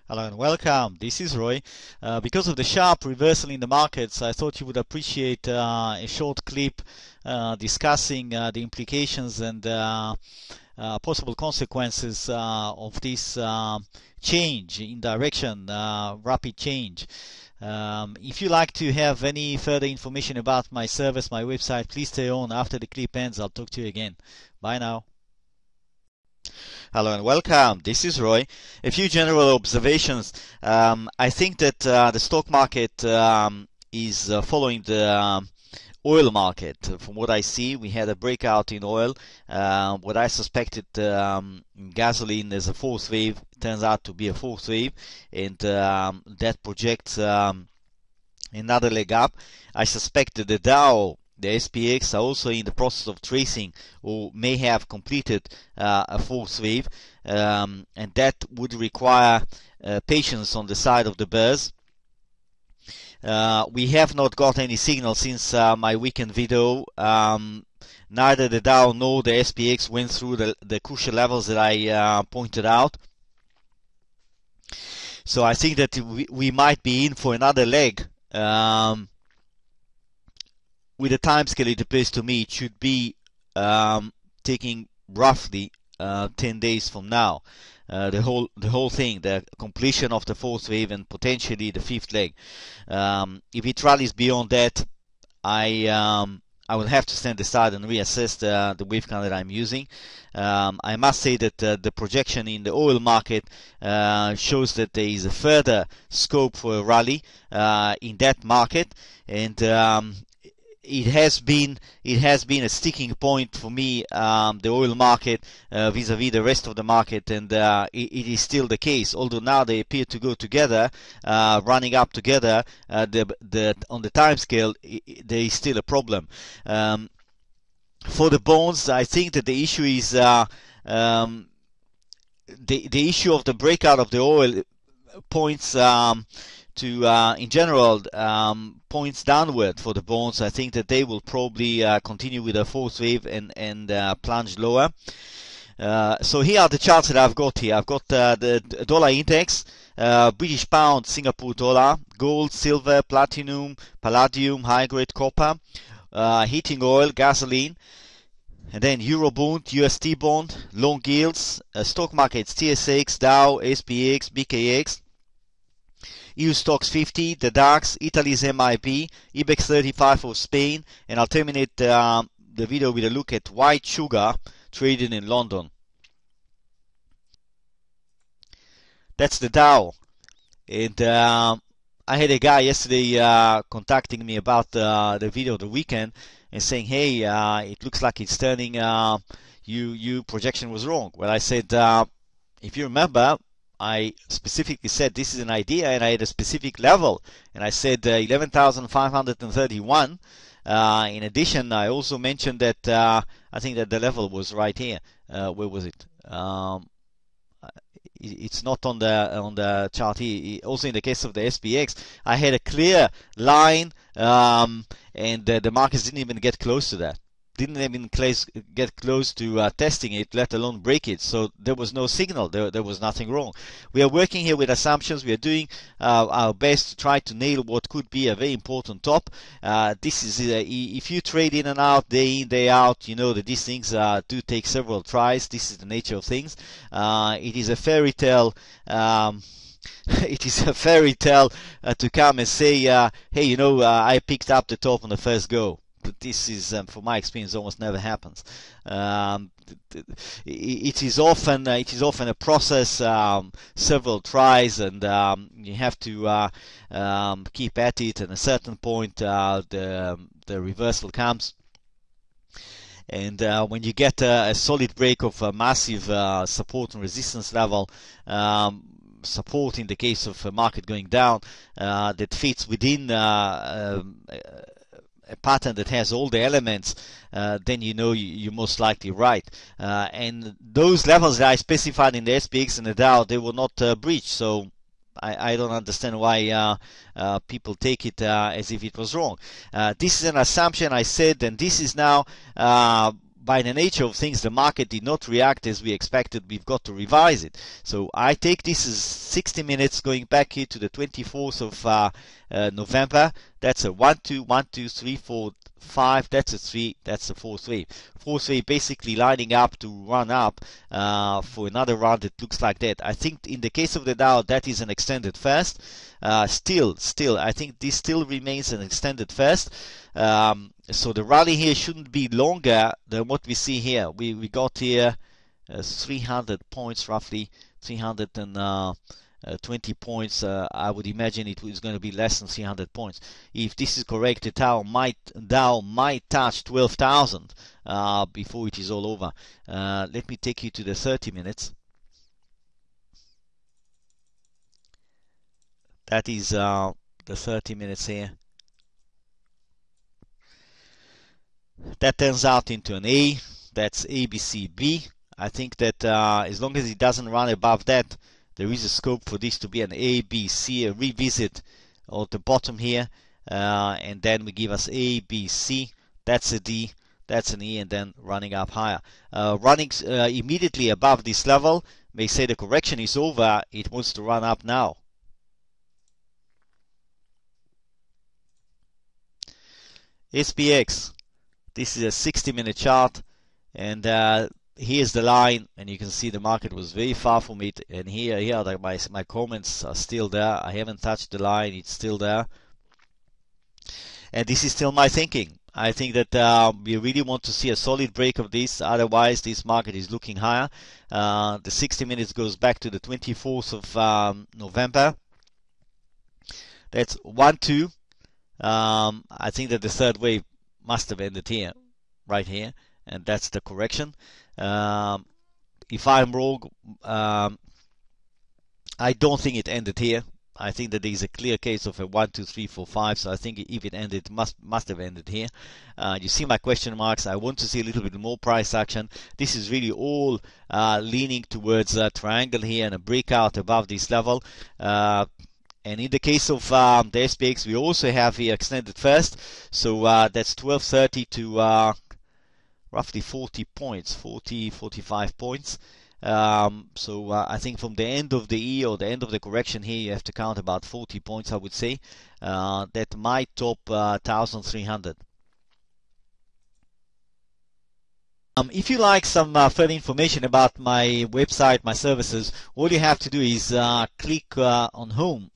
Hello and welcome. This is Roy. Because of the sharp reversal in the markets, I thought you would appreciate a short clip discussing the implications and possible consequences of this change in direction, rapid change. If you like to have any further information about my service, my website, please stay on. After the clip ends, I'll talk to you again. Bye now. Hello and welcome. This is Roy. A few general observations. I think that the stock market is following the oil market. From what I see, we had a breakout in oil. What I suspected gasoline as a fourth wave turns out to be a fourth wave, and that projects another leg up. I suspect that the Dow, the SPX, are also in the process of tracing or may have completed a fourth wave, and that would require patience on the side of the bears. We have not got any signal since my weekend video. Neither the Dow nor the SPX went through the crucial levels that I pointed out. So I think that we might be in for another leg. With a time scale, it appears to me it should be taking roughly 10 days from now. The whole thing, the completion of the fourth wave and potentially the fifth leg. If it rallies beyond that, I will have to stand aside and reassess the wave count that I'm using. I must say that the projection in the oil market shows that there is a further scope for a rally in that market, and it has been a sticking point for me, the oil market vis-a-vis the rest of the market, and it is still the case. Although now they appear to go together, running up together, on the time scale, there is still a problem. For the bonds, I think that the issue is the issue of the breakout of the oil points to in general points downward for the bonds. I think that they will probably continue with a fourth wave and plunge lower. So here are the charts that I've got here. I've got the dollar index, British pound, Singapore dollar, gold, silver, platinum, palladium, high grade copper, heating oil, gasoline, and then Euro bond, USD bond, long yields, stock markets, TSX, Dow, SPX, BKX, EU Stocks 50, the DAX, Italy's MIP, IBEX 35 for Spain, and I'll terminate the video with a look at white sugar trading in London. That's the Dow. And I had a guy yesterday contacting me about the video of the weekend and saying, hey, it looks like it's turning, your projection was wrong. Well, I said, if you remember, I specifically said this is an idea, and I had a specific level, and I said 11,531. In addition, I also mentioned that I think that the level was right here. Where was it? It's not on the chart here. Also, in the case of the SPX, I had a clear line, and the markets didn't even get close to that. Didn't even get close to testing it, let alone break it. So there was no signal. There was nothing wrong. We are working here with assumptions. We are doing our best to try to nail what could be a very important top. This is if you trade in and out, day in, day out, you know that these things do take several tries. This is the nature of things. It is a fairy tale. It is a fairy tale to come and say, hey, you know, I picked up the top on the first go. But this is, from my experience, almost never happens. It is often a process, several tries, and you have to keep at it. And at a certain point, the reversal comes. And when you get a solid break of a massive support and resistance level, support in the case of a market going down, that fits within a pattern that has all the elements, then you know you're most likely right. And those levels that I specified in the SPX and the Dow, they were not breached. So I don't understand why people take it as if it was wrong. This is an assumption I said, and this is now by the nature of things, the market did not react as we expected. We've got to revise it. So I take this as 60 minutes going back here to the 24th of November. That's a 1, 2, 1, 2, 3, 4, 5. That's a 3. That's a 4th wave. 4th wave basically lining up to run up for another round that looks like that. I think in the case of the Dow, that is an extended fast. Still, I think this still remains an extended fast. So the rally here shouldn't be longer than what we see here. We got here 300 points, roughly 320 points. I would imagine it is going to be less than 300 points. If this is correct, the Dow might touch 12,000 before it is all over. Let me take you to the 30 minutes. That is the 30 minutes here. That turns out into an A. That's ABCB. I think that as long as it doesn't run above that, there is a scope for this to be an ABC, a revisit of the bottom here, and then we give us ABC. That's a D, that's an E, and then running up higher. Running immediately above this level may say the correction is over. It wants to run up now. SPX. This is a 60-minute chart, and here's the line, and you can see the market was very far from it. And here are my comments are still there. I haven't touched the line; it's still there. And this is still my thinking. I think that we really want to see a solid break of this. Otherwise, this market is looking higher. The 60 minutes goes back to the 24th of November. That's 1, 2. I think that the third wave must have ended here, right here, and that's the correction. If I'm wrong, I don't think it ended here. I think that there is a clear case of a 1, 2, 3, 4, 5. So I think if it ended, must have ended here. You see my question marks. I want to see a little bit more price action. This is really all leaning towards a triangle here and a breakout above this level. And in the case of the SPX, we also have here extended first. So that's 1230 to roughly 40 points, 45 points. So I think from the end of the E or the end of the correction here, you have to count about 40 points, I would say. That might top 1,300. If you like some further information about my website, my services, all you have to do is click on Home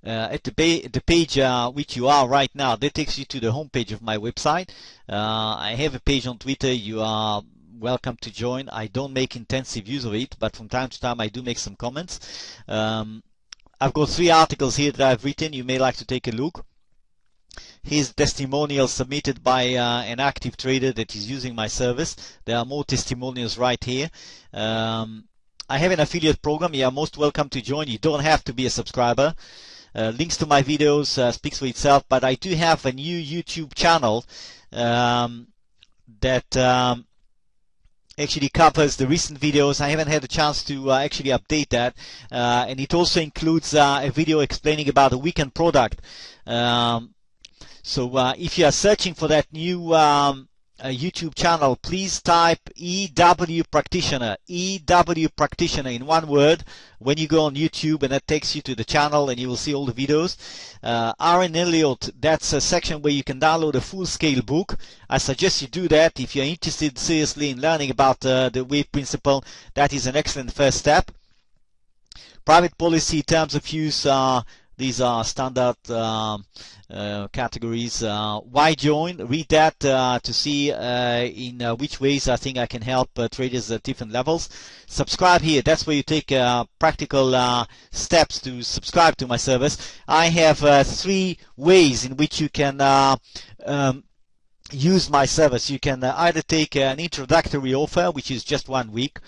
at the page which you are right now. That takes you to the home page of my website. I have a page on Twitter. You are welcome to join. I don't make intensive use of it, but from time to time I do make some comments. I've got 3 articles here that I've written. You may like to take a look. Here's testimonial submitted by an active trader that is using my service. There are more testimonials right here. I have an affiliate program. You are most welcome to join. You don't have to be a subscriber. Links to my videos speaks for itself, but I do have a new YouTube channel that actually covers the recent videos. I haven't had a chance to actually update that, and it also includes a video explaining about a weekend product. So if you are searching for that new YouTube channel, please type EW Practitioner, EW Practitioner in one word when you go on YouTube, and that takes you to the channel and you will see all the videos. RN Elliott, that's a section where you can download a full-scale book. I suggest you do that if you're interested seriously in learning about the wave principle. That is an excellent first step. Private policy, terms of use, these are standard categories. Why join? Read that to see in which ways I think I can help traders at different levels. Subscribe here. That's where you take practical steps to subscribe to my service. I have 3 ways in which you can use my service. You can either take an introductory offer, which is just 1 week.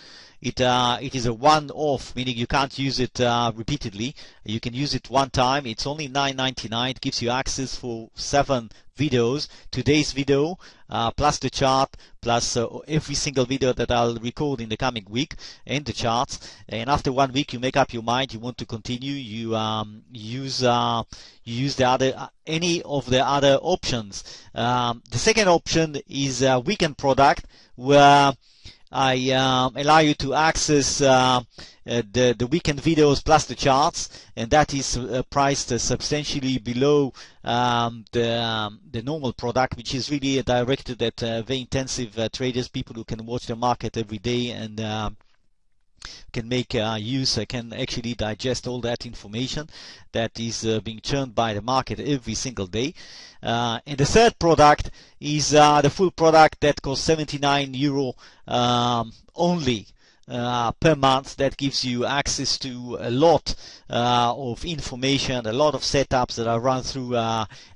it is a one-off, meaning you can't use it repeatedly. You can use it one time. It's only $9.99. It gives you access for 7 videos. Today's video plus the chart plus every single video that I'll record in the coming week and the charts. And after 1 week, you make up your mind you want to continue. You use the other any of the other options. The second option is a weekend product where I allow you to access the weekend videos plus the charts, and that is priced substantially below the normal product, which is really directed at very intensive traders, people who can watch the market every day and can make use, can actually digest all that information that is being churned by the market every single day. And the third product is the full product that costs €79 only per month. That gives you access to a lot of information, a lot of setups that are run through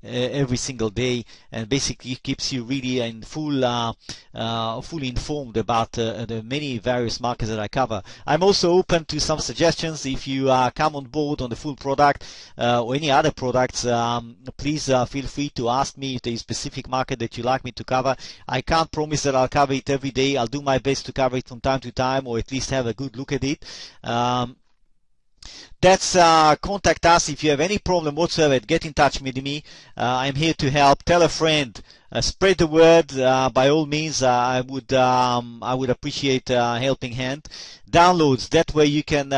every single day, and basically keeps you really in fully informed about the many various markets that I cover. I'm also open to some suggestions. If you come on board on the full product or any other products, please feel free to ask me if there is a specific market that you like me to cover. I can't promise that I'll cover it every day. I'll do my best to cover it from time to time, or at least have a good look at it. That's contact us if you have any problem whatsoever. Get in touch with me. I'm here to help. Tell a friend. Spread the word. By all means, I would appreciate a helping hand. Downloads. That way you can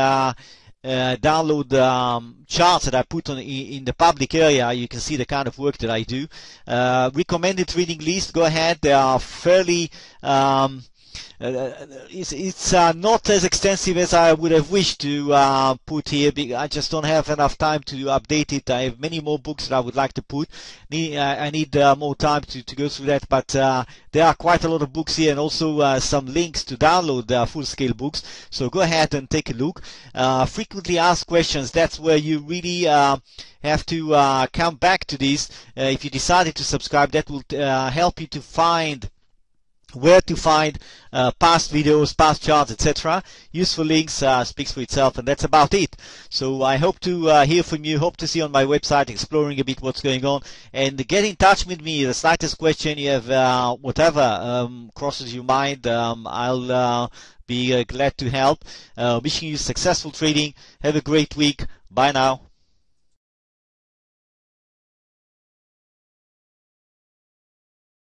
download charts that I put on in the public area. You can see the kind of work that I do. Recommended reading list. Go ahead. They are fairly it's not as extensive as I would have wished to put here. I just don't have enough time to update it. I have many more books that I would like to put. I need more time to go through that, but there are quite a lot of books here, and also some links to download full-scale books. So go ahead and take a look. Frequently asked questions, that's where you really have to come back to this. If you decided to subscribe, that will help you to find where to find past videos, past charts, etc. Useful links, speaks for itself, and that's about it. So I hope to hear from you, hope to see you on my website, exploring a bit what's going on, and get in touch with me. The slightest question you have, whatever crosses your mind, I'll be glad to help. Wishing you successful trading. Have a great week. Bye now.